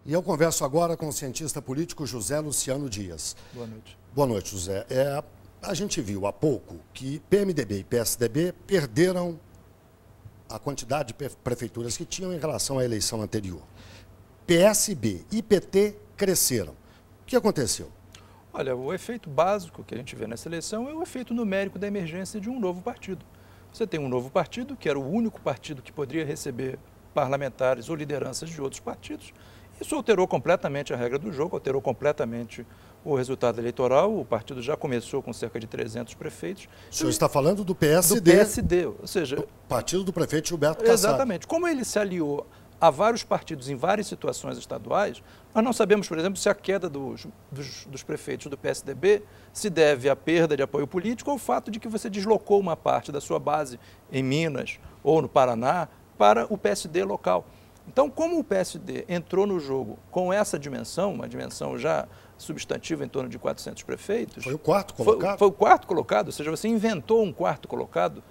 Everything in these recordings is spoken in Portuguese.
E eu converso agora com o cientista político José Luciano Dias. Boa noite. Boa noite, José. A gente viu há pouco que PMDB e PSDB perderam a quantidade de prefeituras que tinham em relação à eleição anterior. PSB e PT cresceram. O que aconteceu? Olha, o efeito básico que a gente vê nessa eleição é o efeito numérico da emergência de um novo partido. Você tem um novo partido, que era o único partido que poderia receber parlamentares ou lideranças de outros partidos. Isso alterou completamente a regra do jogo, alterou completamente o resultado eleitoral. O partido já começou com cerca de 300 prefeitos. O senhor está falando do PSD? Do PSD, ou seja... O partido do prefeito Gilberto Kassab. Exatamente. Como ele se aliou a vários partidos em várias situações estaduais, nós não sabemos, por exemplo, se a queda dos prefeitos do PSDB se deve à perda de apoio político ou ao fato de que você deslocou uma parte da sua base em Minas ou no Paraná para o PSD local. Então, como o PSD entrou no jogo com essa dimensão, uma dimensão já substantiva em torno de 400 prefeitos... Foi o quarto colocado? Foi o quarto colocado, ou seja, você inventou um quarto colocado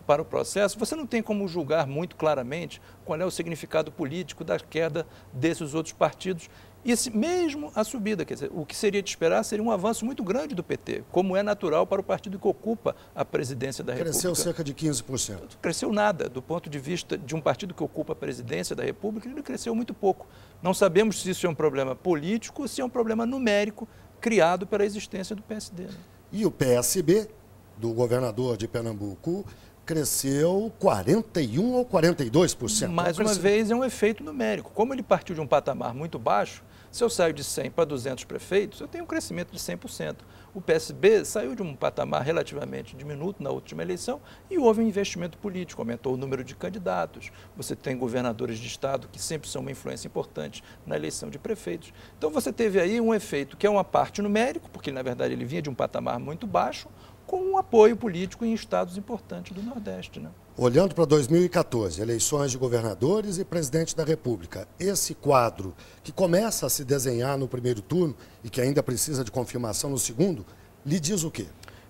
para o processo, você não tem como julgar muito claramente qual é o significado político da queda desses outros partidos. E mesmo a subida, quer dizer, o que seria de esperar seria um avanço muito grande do PT, como é natural para o partido que ocupa a presidência da República. Cresceu cerca de 15%. Cresceu nada, do ponto de vista de um partido que ocupa a presidência da República, ele cresceu muito pouco. Não sabemos se isso é um problema político ou se é um problema numérico criado pela existência do PSD. Né? E o PSB, do governador de Pernambuco, cresceu 41% ou 42%. Mais uma vez, é um efeito numérico. Como ele partiu de um patamar muito baixo, se eu saio de 100 para 200 prefeitos, eu tenho um crescimento de 100%. O PSB saiu de um patamar relativamente diminuto na última eleição e houve um investimento político, aumentou o número de candidatos. Você tem governadores de estado que sempre são uma influência importante na eleição de prefeitos. Então você teve aí um efeito que é uma parte numérico, porque na verdade ele vinha de um patamar muito baixo, com um apoio político em estados importantes do Nordeste. Né? Olhando para 2014, eleições de governadores e presidente da República, esse quadro que começa a se desenhar no primeiro turno e que ainda precisa de confirmação no segundo, lhe diz o quê?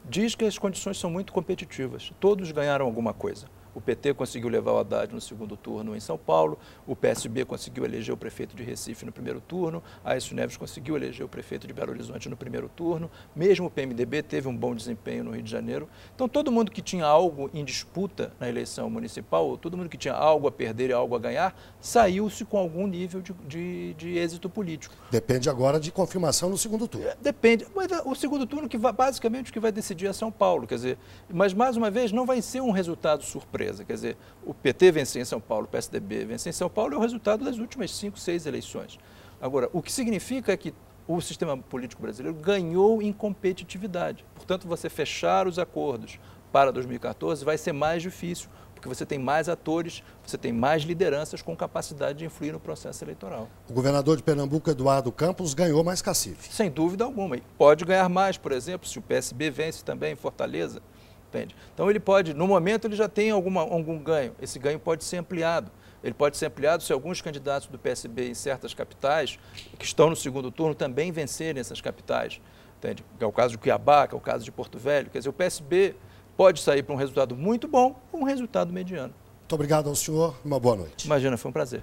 Diz que as condições são muito competitivas, todos ganharam alguma coisa. O PT conseguiu levar o Haddad no segundo turno em São Paulo, o PSB conseguiu eleger o prefeito de Recife no primeiro turno, Aécio Neves conseguiu eleger o prefeito de Belo Horizonte no primeiro turno, mesmo o PMDB teve um bom desempenho no Rio de Janeiro. Então, todo mundo que tinha algo em disputa na eleição municipal, ou todo mundo que tinha algo a perder e algo a ganhar, saiu-se com algum nível de êxito político. Depende agora de confirmação no segundo turno. Depende, mas o segundo turno, basicamente, o que vai decidir é São Paulo, quer dizer, mas mais uma vez não vai ser um resultado surpresa. Quer dizer, o PT vencer em São Paulo, o PSDB vencer em São Paulo é o resultado das últimas 5, 6 eleições. Agora, o que significa é que o sistema político brasileiro ganhou em competitividade. Portanto, você fechar os acordos para 2014 vai ser mais difícil, porque você tem mais atores, você tem mais lideranças com capacidade de influir no processo eleitoral. O governador de Pernambuco, Eduardo Campos, ganhou mais cacife. Sem dúvida alguma. E pode ganhar mais, por exemplo, se o PSB vence também em Fortaleza. Então ele pode, no momento ele já tem algum ganho, esse ganho pode ser ampliado. Ele pode ser ampliado se alguns candidatos do PSB em certas capitais, que estão no segundo turno, também vencerem essas capitais. Entende? Que é o caso de Cuiabá, que é o caso de Porto Velho. Quer dizer, o PSB pode sair para um resultado muito bom ou um resultado mediano. Muito obrigado ao senhor, uma boa noite. Imagina, foi um prazer.